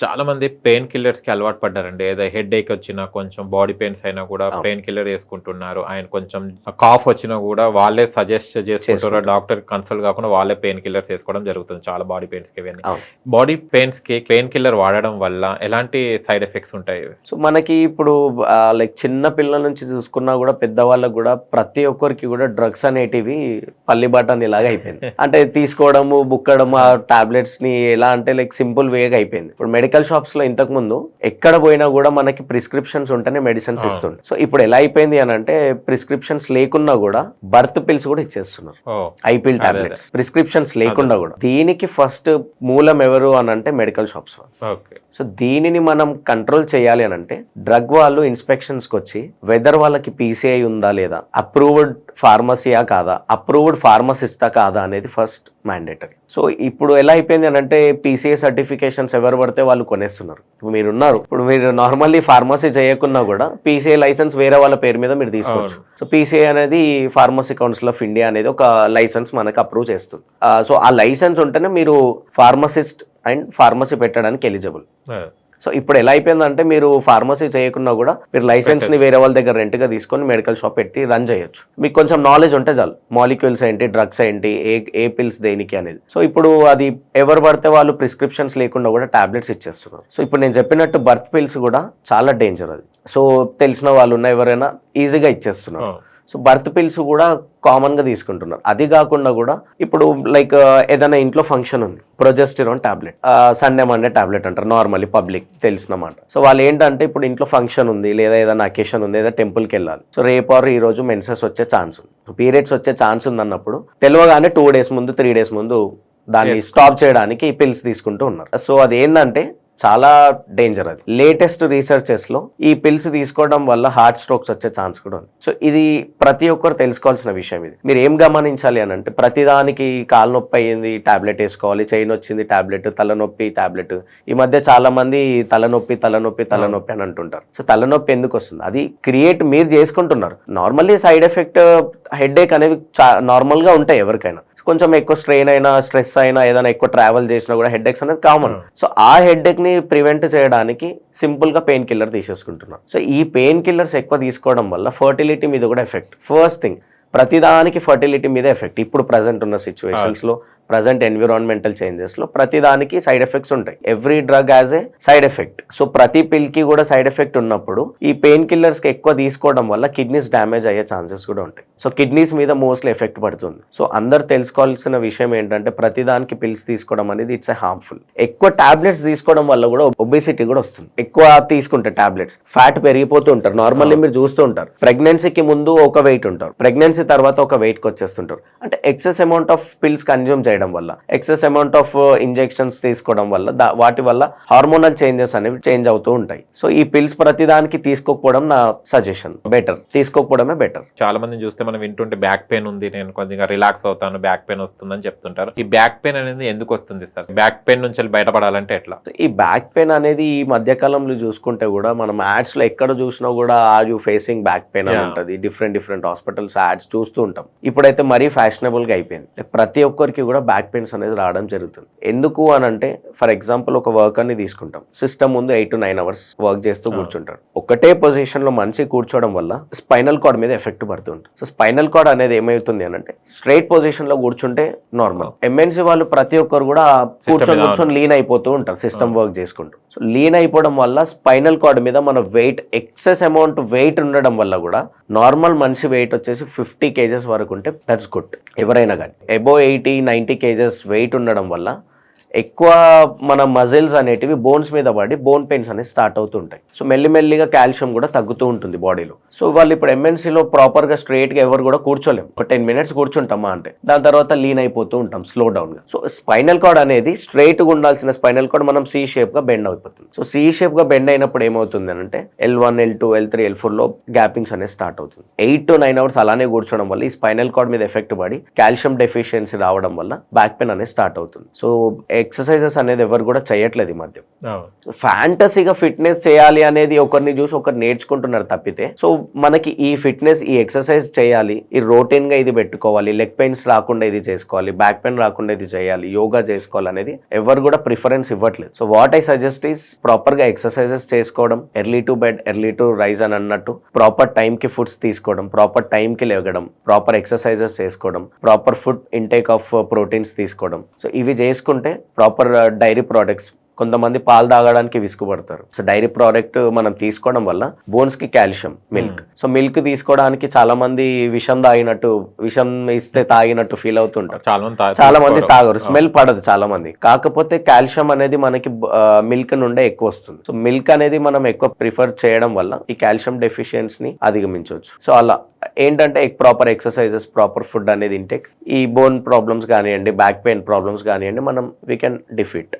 చాలా మంది pain killers కి అలవాటు పడ్డారండి. ఏదో హెడ్ ఏక్ వచ్చినా, కొంచెం బాడీ పెయిన్స్ అయినా కూడా అవును. పెయిన్ కిల్లర్ వేసుకుంటున్నారు. ఆయన కొంచెం కాఫ్ వచ్చినా కూడా వాళ్ళే సజెస్ట్ చేసుకుంటారు. చేసుకుంటారు. డాక్టర్ కన్సల్ట్ కాకుండా వాళ్ళే పెయిన్ కిల్లర్స్ వేసుకోవడం జరుగుతుంది చాలా బాడీ పెయిన్స్ కి ఇవన్నీ. అవును. బాడీ పెయిన్స్ కి పెయిన్ కిల్లర్ వాడడం వల్ల ఎలాంటి సైడ్ ఎఫెక్ట్స్ ఉంటాయి? సో మనకి ఇప్పుడు లైక్ చిన్న పిల్లల నుంచి చూసుకున్నా కూడా పెద్దవాళ్ళకి కూడా ప్రతి ఒక్కరికి కూడా డ్రగ్స్ అనేటివి పల్లి బటన్ ఇలాగ అయిపోయింది. అంటే తీసుకోవడము, బుక్కడము, ఆ టాబ్లెట్స్ ని ఎలా అంటే లైక్ సింపుల్ వేగా అయిపోయింది. ఇప్పుడు మెడికల్ షాప్స్ లో ఇంతకు ముందు ఎక్కడ పోయినా కూడా మనకి ప్రిస్క్రిప్షన్స్ ఉంటేనే మెడిసిన్స్ ఇస్తుండే. సో ఇప్పుడు ఎలా అయిపోయింది అని అంటే ప్రిస్క్రిప్షన్స్ లేకున్నా కూడా బర్త్ పిల్స్ కూడా ఇచ్చేస్తున్నారు. ఐపిల్ టాబ్లెట్స్ ప్రిస్క్రిప్షన్స్ లేకుండా కూడా. దీనికి ఫస్ట్ మూలం ఎవరు అని అంటే మెడికల్ షాప్స్. సో దీనిని మనం కంట్రోల్ చేయాలి అని అంటే డ్రగ్ వాళ్ళు ఇన్స్పెక్షన్స్ కి వచ్చి వెదర్ వాళ్ళకి పీసీఐ ఉందా లేదా, అప్రూవ్డ్ ఫార్మసీయా కాదా, అప్రూవ్డ్ ఫార్మసిస్టా కాదా అనేది ఫస్ట్ మ్యాండేటరీ. సో ఇప్పుడు ఎలా అయిపోయింది అని అంటే పీసీఐ సర్టిఫికేషన్స్ ఎవరు పడితే వాళ్ళు కొనేస్తున్నారు. మీరున్నారు, ఇప్పుడు మీరు నార్మల్లీ ఫార్మసీ చేయకున్నా కూడా పీసీఐ లైసెన్స్ వేరే వాళ్ళ పేరు మీద మీరు తీసుకోవచ్చు. సో పీసీఐ అనేది ఫార్మసీ కౌన్సిల్ ఆఫ్ ఇండియా అనేది ఒక లైసెన్స్ మనకు అప్రూవ్ చేస్తుంది. సో ఆ లైసెన్స్ ఉంటేనే మీరు ఫార్మసిస్ట్ అండ్ ఫార్మసీ పెట్టడానికి ఎలిజిబుల్. సో ఇప్పుడు ఎలా అయిపోయిందంటే మీరు ఫార్మసీ చేయకున్నా కూడా మీరు లైసెన్స్ ని వేరే వాళ్ళ దగ్గర రెంట్ గా తీసుకొని మెడికల్ షాప్ పెట్టి రన్ చేయొచ్చు. మీకు కొంచెం నాలెడ్జ్ ఉంటే చాలు, మాలిక్యూల్స్ ఏంటి, డ్రగ్స్ ఏంటి, ఏ పిల్స్ దేనికి అనేది. సో ఇప్పుడు అది ఎవరు పడితే వాళ్ళు ప్రిస్క్రిప్షన్స్ లేకుండా కూడా టాబ్లెట్స్ ఇచ్చేస్తున్నారు. సో ఇప్పుడు నేను చెప్పినట్టు బర్త్ పిల్స్ కూడా చాలా డేంజర్ అది. సో తెలిసిన వాళ్ళు ఉన్న ఎవరైనా ఈజీగా ఇచ్చేస్తున్నారు. సో బర్త్ పిల్స్ కూడా కామన్ గా తీసుకుంటున్నారు. అది కాకుండా కూడా ఇప్పుడు లైక్ ఏదైనా ఇంట్లో ఫంక్షన్ ఉంది, progesterone tablet, Sunday Monday tablet అంటారు నార్మల్లీ పబ్లిక్ తెలిసినమాట. సో వాళ్ళు ఏంటంటే ఇప్పుడు ఇంట్లో ఫంక్షన్ ఉంది, లేదా ఏదైనా అకేషన్ ఉంది, లేదా టెంపుల్కి వెళ్ళాలి. సో రేపు ఆర్ ఈ రోజు మెన్సెస్ వచ్చే ఛాన్స్ ఉంది, పీరియడ్స్ వచ్చే ఛాన్స్ ఉంది అన్నప్పుడు తెలియగానే 2 days ముందు 3 days ముందు దాన్ని స్టాప్ చేయడానికి పిల్స్ తీసుకుంటూ ఉన్నారు. సో అది ఏంటంటే చాలా డేంజర్. అది లేటెస్ట్ రీసెర్చెస్ లో ఈ పిల్స్ తీసుకోవడం వల్ల హార్ట్ స్ట్రోక్స్ వచ్చే ఛాన్స్ కూడా ఉంది. సో ఇది ప్రతి ఒక్కరు తెలుసుకోవాల్సిన విషయం. ఇది మీరు ఏం గమనించాలి అని అంటే ప్రతిదానికి కాలు నొప్పి అయ్యింది టాబ్లెట్ వేసుకోవాలి, చైన్ వచ్చింది టాబ్లెట్, తలనొప్పి టాబ్లెట్. ఈ మధ్య చాలా మంది తలనొప్పి అని అంటుంటారు. సో తలనొప్పి ఎందుకు వస్తుంది? అది మీరు చేసుకుంటున్నారు. నార్మల్లీ సైడ్ ఎఫెక్ట్ హెడ్ ఏక్ అనేవి నార్మల్ గా ఉంటాయి ఎవరికైనా. కొంచెం ఎక్కువ స్ట్రెయిన్ అయినా, స్ట్రెస్ అయినా, ఏదైనా ఎక్కువ ట్రావెల్ చేసినా కూడా హెడ్ ఏక్స్ అనేది కామన్. సో ఆ హెడ్ ఏక్ ని ప్రివెంట్ చేయడానికి సింపుల్ గా పెయిన్ కిల్లర్ తీసేసుకుంటున్నారు. సో ఈ పెయిన్ కిల్లర్స్ ఎక్కువ తీసుకోవడం వల్ల ఫర్టిలిటీ మీద కూడా ఎఫెక్ట్. ఫస్ట్ థింగ్, ప్రతిదానికి ఫర్టిలిటీ మీద ఎఫెక్ట్. ఇప్పుడు ప్రజెంట్ ఉన్న సిచ్యువేషన్స్ లో, ప్రజెంట్ ఎన్విరాన్మెంటల్ చేంజెస్ లో ప్రతిదానికి సైడ్ ఎఫెక్ట్స్ ఉంటాయి. Every drug as a side effect. So ప్రతి పిల్ కి కూడా సైడ్ ఎఫెక్ట్ ఉన్నప్పుడు ఈ పెయిన్ కిల్లర్స్ కి ఎక్కువ తీసుకోవడం వల్ల కిడ్నీస్ డ్యామేజ్ అయ్యే ఛాన్సెస్ కూడా ఉంటాయి. సో కిడ్నీస్ మీద మోస్ట్లీ ఎఫెక్ట్ పడుతుంది. సో అందరు తెలుసుకోవాల్సిన విషయం ఏంటంటే ప్రతిదానికి పిల్స్ తీసుకోవడం అనేది ఇట్స్ ఏ హార్మ్ఫుల్. ఎక్కువ టాబ్లెట్స్ తీసుకోవడం వల్ల కూడా ఒబేసిటీ కూడా వస్తుంది. ఎక్కువ తీసుకుంటే టాబ్లెట్స్ ఫ్యాట్ పెరిగిపోతూ ఉంటారు. నార్మల్లీ మీరు చూస్తూ ఉంటారు, ప్రెగ్నెన్సీకి ముందు ఒక వెయిట్ ఉంటారు, ప్రెగ్నెన్సీ తర్వాత ఒక వెయిట్ కి వచ్చేస్తుంటారు. అంటే excess amount of pills consume చేయడం వల్ల, ఎక్సెస్ అమౌంట్ ఆఫ్ ఇంజెక్షన్స్ తీసుకోవడం వల్ల, వాటి వల్ల హార్మోనల్ చేంజెస్ అనేవి చేంజ్ అవుతూ ఉంటాయి. సో ఈ పిల్స్ ప్రతిదానికి తీసుకోకపోవడం నా సజెషన్. Better తీసుకోకపోవడమే better. చాలా మంది చూస్తే మనం వింటుంటే బ్యాక్ పెయిన్ ఉంది, నేను కొద్దిగా రిలాక్స్ అవుతాను, బ్యాక్ పెయిన్ వస్తుందని చెప్తుంటారు. ఈ బ్యాక్ పెయిన్ అనేది ఎందుకు వస్తుంది సార్? బ్యాక్ పెయిన్ నుంచి బయటపడాలంటే ఎట్లా? ఈ బ్యాక్ పెయిన్ అనేది ఈ మధ్య కాలంలో చూసుకుంటే కూడా మనం యాడ్స్ లో ఎక్కడ చూసినా కూడా are you facing back pain అని ఉంటుంది. డిఫరెంట్ హాస్పిటల్స్ యాడ్స్ చూస్తూ ఉంటాం. ఇప్పుడైతే మరీ ఫ్యాషనబుల్ గా అయిపోయింది. ప్రతి ఒక్కరికి కూడా బ్యాక్ పెయిన్స్ అనేది రావడం జరుగుతుంది. ఎందుకు అని అంటే ఫర్ ఎగ్జాంపుల్ ఒక వర్కర్ ని తీసుకుంటాం, సిస్టమ్ ముందు 8 to 9 hours వర్క్ చేస్తూ కూర్చుంటాడు. ఒకటే పొజిషన్ లో మనిషి కూర్చోవడం వల్ల స్పైనల్ కార్డ్ మీద ఎఫెక్ట్ పడుతుంది. సో స్పైనల్ కార్డ్ అనేది ఏమవుతుంది అని అంటే స్ట్రైట్ పొజిషన్ లో కూర్చుంటే నార్మల్. ఎంఎన్సీ వాళ్ళు ప్రతి ఒక్కరు కూడా కూర్చొని లీన్ అయిపోతూ ఉంటారు సిస్టమ్ వర్క్ చేసుకుంటూ. సో లీన్ అయిపోవడం వల్ల స్పైనల్ కార్డ్ మీద మన వెయిట్, ఎక్సెస్ అమౌంట్ వెయిట్ ఉండడం వల్ల కూడా నార్మల్ మనిషి వెయిట్ వచ్చేసి 50 kgs వరకు ఉంటే దట్స్ గుడ్. ఎవరైనా కానీ అబోవ్ 80-90 kgs వెయిట్ ఉండడం వల్ల ఎక్కువ మన మజిల్స్ అనేటివి బోన్స్ మీద పడి బోన్ పెయిన్స్ అనేవి స్టార్ట్ అవుతూ ఉంటాయి. సో మెల్లిమెల్లిగా కాల్షియం కూడా తగ్గుతూ ఉంటుంది బాడీలో. సో వాళ్ళు ఇప్పుడు ఎంఎన్సీలో ప్రాపర్ గా స్ట్రైట్ గా ఎవరు కూడా కూర్చోలేము. ఒక 10 minutes కూర్చుంటామా అంటే దాని తర్వాత లీన్ అయిపోతూ ఉంటాం స్లో డౌన్ గా. సో స్పైనల్ కార్డ్ అనేది స్ట్రైట్ గా ఉండాల్సిన స్పైనల్ కార్డ్ మనం సి షేప్ గా బెండ్ అయిపోతుంది. సో సి షేప్ గా బెండ్ అయినప్పుడు ఏమవుతుంది అంటే L1, L2, L3, L4 లో గ్యాపింగ్స్ అనేది స్టార్ట్ అవుతుంది. 8 to 9 hours అలానే కూర్చోవడం వల్ల ఈ స్పైనల్ కార్డ్ మీద ఎఫెక్ట్ పడి కాల్షియం డెఫిషియన్సీ రావడం వల్ల బ్యాక్ పెయిన్ అనేది స్టార్ట్ అవుతుంది. సో ఎక్సర్సైజెస్ అనేది ఎవరు కూడా చేయట్లేదు ఈ మధ్య. అవును. ఫ్యాంటసీగా ఫిట్నెస్ చేయాలి అనేది ఒకరిని చూసి ఒకరు నేర్చుకుంటున్నారు తప్పితే, సో మనకి ఈ ఫిట్నెస్, ఈ ఎక్సర్సైజ్ చేయాలి, ఈ రొటీన్ గా ఇది పెట్టుకోవాలి, లెగ్ పెయిన్స్ రాకుండా ఇది చేసుకోవాలి, బ్యాక్ పెయిన్ రాకుండా ఇది చేయాలి, యోగా చేసుకోవాలి అనేది ఎవరు కూడా ప్రిఫరెన్స్ ఇవ్వట్లేదు. So what I suggest is proper గా ఎక్సర్సైజెస్ చేసుకోవడం, early to bed early to rise అని అన్నట్టు, ప్రాపర్ టైం కి ఫుడ్స్ తీసుకోవడం, ప్రాపర్ టైం కి లేవడం, ప్రాపర్ ఎక్సర్సైజెస్ చేసుకోవడం, proper food intake of proteins తీసుకోవడం. సో ఇవి చేసుకుంటే ప్రాపర్ డైరీ ప్రోడక్ట్స్, కొంతమంది పాలు తాగడానికి విసుగుపడతారు. సో డైరీ ప్రోడక్ట్ మనం తీసుకోవడం వల్ల బోన్స్ కి కాల్షియం, మిల్క్. సో మిల్క్ తీసుకోవడానికి చాలా మంది విషం ఇస్తే తాగినట్టు ఫీల్ అవుతుంటారు. చాలా మంది తాగరు, స్మెల్ పడదు చాలా మంది. కాకపోతే కాల్షియం అనేది మనకి మిల్క్ నుండే ఎక్కువ వస్తుంది. సో మిల్క్ అనేది మనం ఎక్కువ ప్రిఫర్ చేయడం వల్ల ఈ కాల్షియం డెఫిషియన్సీని అధిగమించవచ్చు. సో అలా ఏంటంటే ప్రాపర్ ఎక్సర్సైజెస్, ప్రాపర్ ఫుడ్ అనేది ఇంటేక్, ఈ బోన్ ప్రాబ్లమ్స్ కానివ్వండి, బ్యాక్ పెయిన్ ప్రాబ్లమ్స్ కానివ్వండి, మనం వీ కెన్ డిఫీట్.